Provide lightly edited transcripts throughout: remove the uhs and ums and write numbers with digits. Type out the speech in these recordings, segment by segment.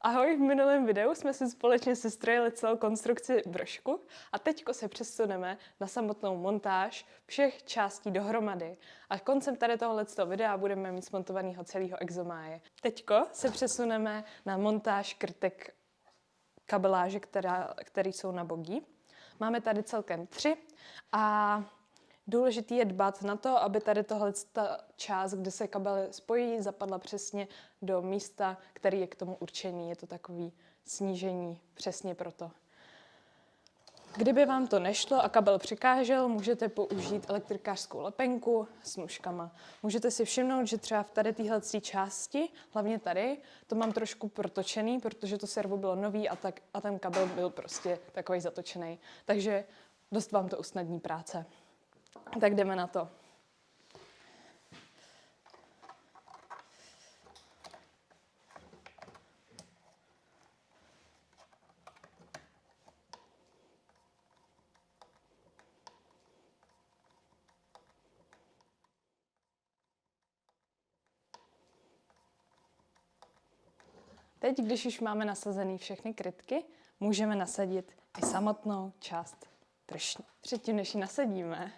Ahoj, v minulém videu jsme si společně sestrojili celou konstrukci brožku a teďko se přesuneme na samotnou montáž všech částí dohromady. A koncem tady tohoto videa budeme mít smontovaného celého exomáje. Teďko se přesuneme na montáž krytek kabeláže, které jsou na bogi. Máme tady celkem 3 a důležitý je dbat na to, aby tady tohle část, kde se kabely spojí, zapadla přesně do místa, který je k tomu určený. Je to takový snížení přesně proto. Kdyby vám to nešlo a kabel překážel, můžete použít elektrikářskou lepenku s nůžkama. Můžete si všimnout, že třeba v tady téhle části, hlavně tady, to mám trošku protočený, protože to servo bylo nový a ten kabel byl prostě takový zatočený. Takže dost vám to usnadní práce. Tak jdeme na to. Teď, když už máme nasazené všechny krytky, můžeme nasadit i samotnou část tršní. Předtím, než ji nasadíme,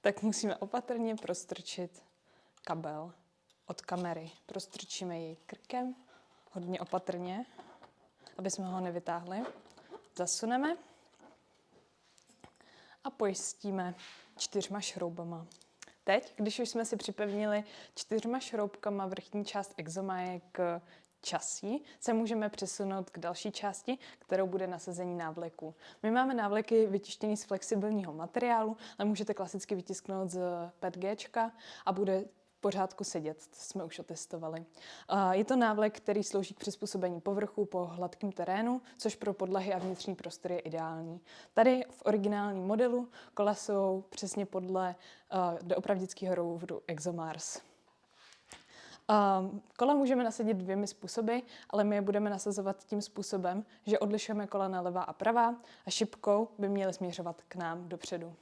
tak musíme opatrně prostrčit kabel od kamery. Prostrčíme ji krkem, hodně opatrně, aby jsme ho nevytáhli. Zasuneme a pojistíme 4 šroubama. Teď, když už jsme si připevnili 4 šroubkama vrchní část exomáje k časí, se můžeme přesunout k další části, kterou bude nasazení návleku. My máme návleky vytištěný z flexibilního materiálu, ale můžete klasicky vytisknout z PETG a bude v pořádku sedět, to jsme už otestovali. Je to návlek, který slouží k přizpůsobení povrchu po hladkém terénu, což pro podlahy a vnitřní prostory je ideální. Tady v originálním modelu kola jsou přesně podle doopravdického roveru ExoMars. Kola můžeme nasadit 2 způsoby, ale my je budeme nasazovat tím způsobem, že odlišujeme kola na levá a pravá a šipkou by měly směřovat k nám dopředu.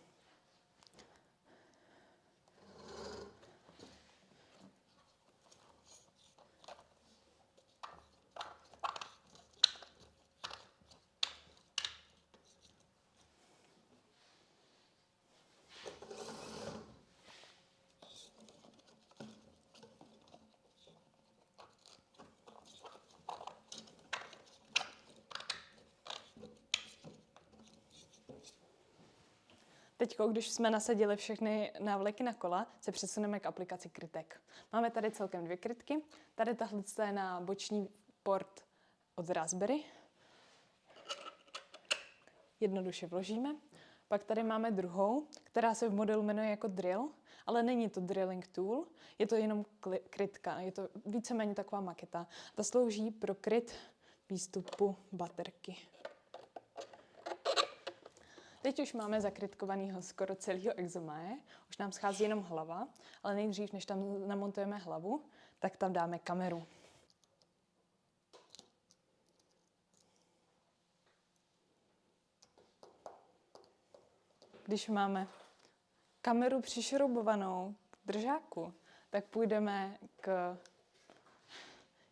Teď, když jsme nasadili všechny návleky na kola, se přesuneme k aplikaci krytek. Máme tady celkem 2 krytky. Tady tahle je na boční port od Raspberry. Jednoduše vložíme. Pak tady máme druhou, která se v modelu jmenuje jako drill, ale není to drilling tool, je to jenom krytka, je to víceméně taková maketa. Ta slouží pro kryt výstupu baterky. Teď už máme zakrytkovaného skoro celého exomáje, už nám schází jenom hlava, ale nejdřív, než tam namontujeme hlavu, tak tam dáme kameru. Když máme kameru přišroubovanou k držáku, tak půjdeme k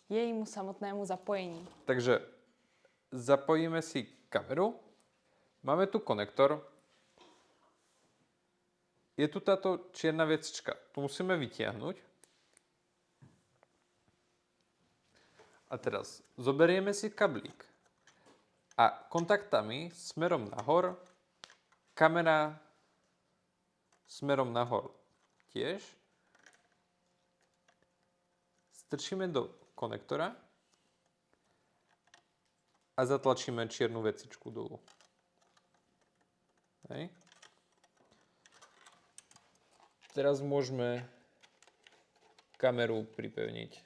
jejímu samotnému zapojení. Takže zapojíme si kameru. Máme tu konektor. Je tu táto čierna vecička. Tu musíme vytiahnuť. A teraz zoberieme si kablík. A kontaktami smerom nahor, kamera smerom nahor tiež. Strčíme do konektora a zatlačíme čiernu vecičku dolu. Hej. Teraz môžeme kameru pripevniť.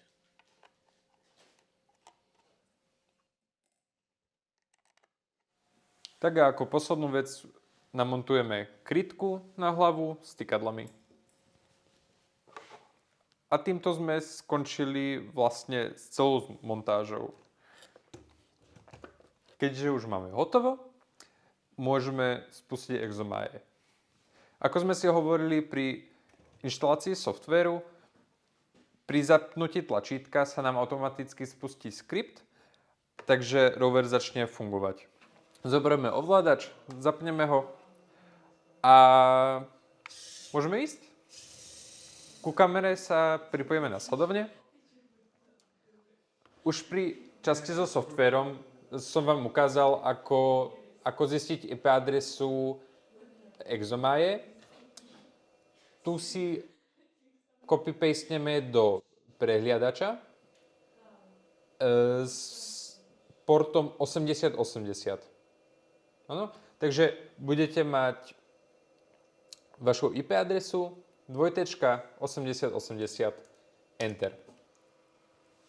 Tak a ako poslednú vec namontujeme krytku na hlavu s tykadlami. A týmto sme skončili vlastne s celou montážou. Keďže už máme hotovo, môžeme spustiť exomáje. Ako sme si hovorili pri inštalácii softvéru, pri zapnutí tlačítka sa nám automaticky spustí skript takže rover začne fungovať. Zoberieme ovládač, zapneme ho a môžeme ísť. Ku kamere sa pripojíme nasledovne. Už pri časti so softvérom som vám ukázal, ako zistiť IP adresu Exomaje. Tu si copy-pastneme do prehliadača s portom 8080. Áno? Takže budete mať vašu IP adresu 2.8080 Enter.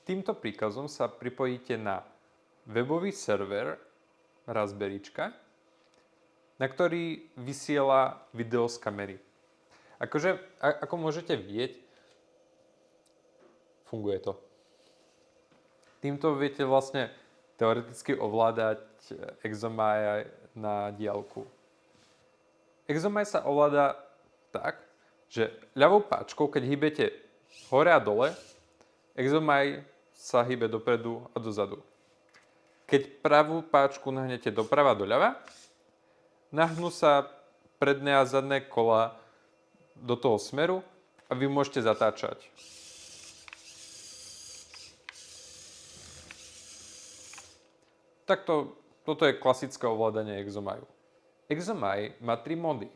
Týmto príkazom sa pripojíte na webový server Raspberryčka, na ktorý vysiela video z kamery. Ako môžete vidieť, funguje to. Týmto viete vlastne teoreticky ovládať Exomaje na diaľku. Exomaj sa ovláda tak, že ľavou páčkou, keď hýbete hore a dole, Exomaj sa hýbe dopredu a dozadu. Keď pravú páčku nahnete doprava a doľava, nahnú sa predné a zadné kola do toho smeru a vy môžete zatáčať. Toto je klasické ovládanie Exomaju. Exomaj má 3 módy.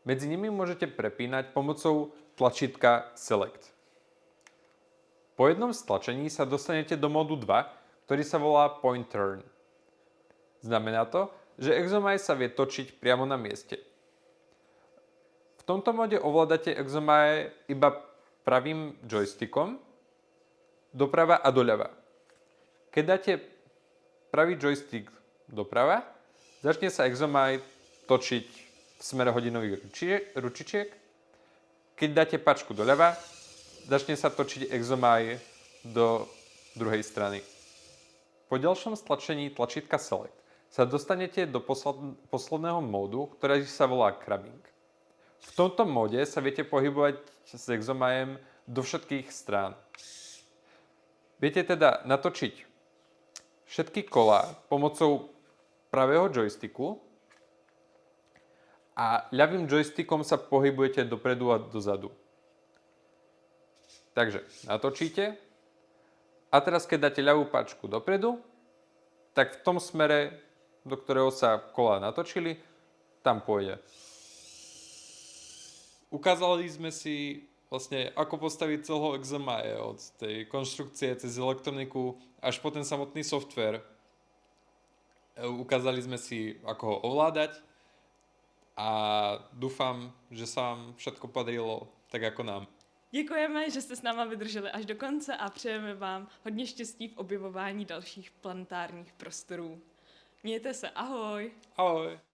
Medzi nimi môžete prepínať pomocou tlačítka Select. Po jednom stlačení sa dostanete do módu 2, ktorý sa volá Point Turn. Znamená to, že Exomaj sa vie točiť priamo na mieste. V tomto móde ovládate Exomaje iba pravým joystickom doprava a doľava. Keď dáte pravý joystick doprava, začne sa Exomaj točiť v smere hodinových ručičiek. Keď dáte páčku doľava, začne sa točiť Exomaj do druhej strany. Po ďalšom stlačení tlačítka Select sa dostanete do posledného módu, ktorý sa volá Crabbing. V tomto móde sa viete pohybovať s Exomajem do všetkých strán. Viete teda natočiť všetky kolá pomocou pravého joysticku a ľavým joystickom sa pohybujete dopredu a dozadu. Takže natočíte a teraz keď dáte ľavú páčku dopredu, tak v tom smere, do ktorého sa kolá natočili, tam pôjde. Ukázali sme si vlastne, ako postaviť celého Exomaje od tej konštrukcie cez elektroniku až po ten samotný software. Ukázali sme si, ako ho ovládať a dúfam, že sa vám všetko podarilo tak ako nám. Děkujeme, že jste s náma vydrželi až do konce a přejeme vám hodně štěstí v objevování dalších planetárních prostorů. Mějte se, ahoj! Ahoj!